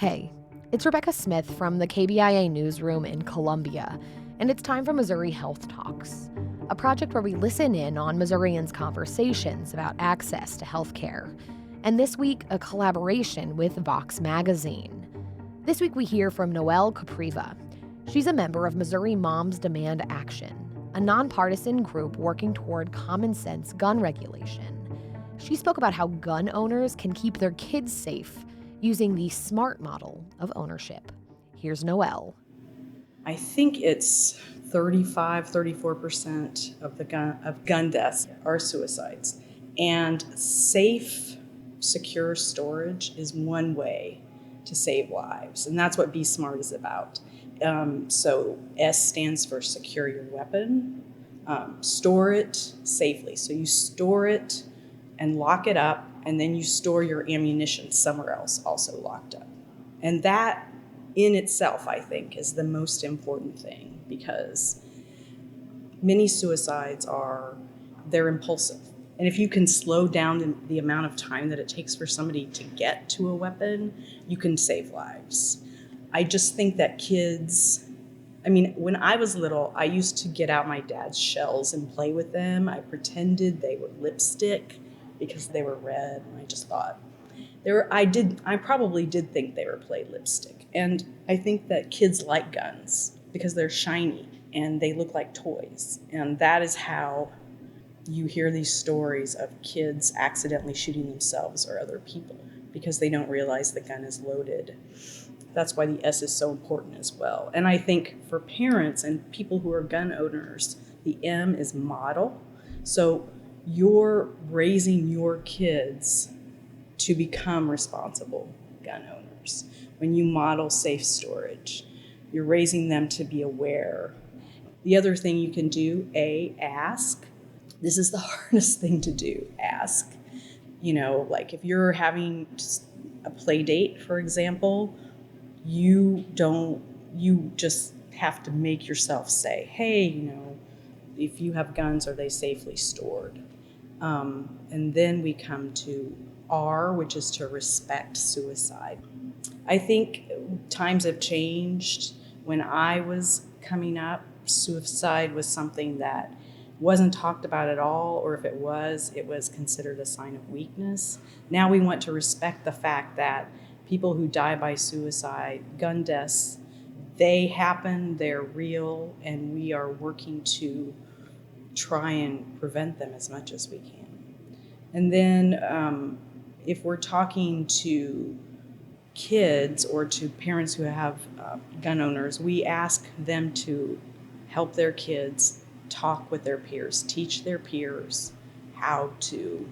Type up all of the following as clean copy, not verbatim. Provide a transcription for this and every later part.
Hey, it's Rebecca Smith from the KBIA newsroom in Columbia, and it's time for Missouri Health Talks, a project where we listen in on Missourians' conversations about access to health care. And this week, a collaboration with Vox magazine. This week, we hear from Noel Kopriva. She's a member of Missouri Moms Demand Action, a nonpartisan group working toward common sense gun regulation. She spoke about how gun owners can keep their kids safe using the SMART model of ownership. Here's Noel. I think it's 34% of gun deaths are suicides. And safe, secure storage is one way to save lives. And that's what Be Smart is about. So S stands for secure your weapon, store it safely. So you store it and lock it up, and then you store your ammunition somewhere else also locked up. And that in itself, I think, is the most important thing, because many suicides they're impulsive. And if you can slow down the amount of time that it takes for somebody to get to a weapon, you can save lives. I just think that kids, when I was little, I used to get out my dad's shells and play with them. I pretended they were lipstick because they were red, and I just thought I probably did think they were play lipstick. And I think that kids like guns because they're shiny and they look like toys. And that is how you hear these stories of kids accidentally shooting themselves or other people because they don't realize the gun is loaded. That's why the S is so important as well. And I think for parents and people who are gun owners, the M is model. So you're raising your kids to become responsible gun owners. When you model safe storage, you're raising them to be aware. The other thing you can do, ask. This is the hardest thing to do, ask. Like if you're having a play date, for example, you just have to make yourself say, hey, if you have guns, are they safely stored? And then we come to R, which is to respect suicide. I think times have changed. When I was coming up, suicide was something that wasn't talked about at all, or if it was considered a sign of weakness. Now we want to respect the fact that people who die by suicide, gun deaths, they happen, they're real, and we are working to try and prevent them as much as we can. And then if we're talking to kids or to parents who have gun owners, we ask them to help their kids talk with their peers, teach their peers how to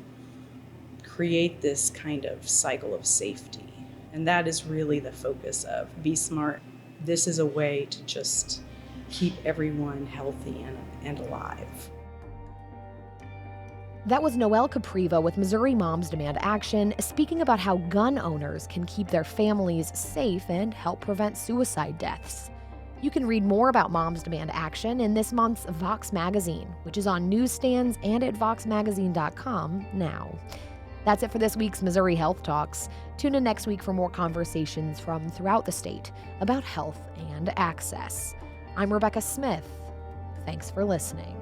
create this kind of cycle of safety. And that is really the focus of Be Smart. This is a way to just keep everyone healthy and alive. That was Noel Kopriva with Missouri Moms Demand Action, speaking about how gun owners can keep their families safe and help prevent suicide deaths. You can read more about Moms Demand Action in this month's Vox magazine, which is on newsstands and at voxmagazine.com now. That's it for this week's Missouri Health Talks. Tune in next week for more conversations from throughout the state about health and access. I'm Rebecca Smith. Thanks for listening.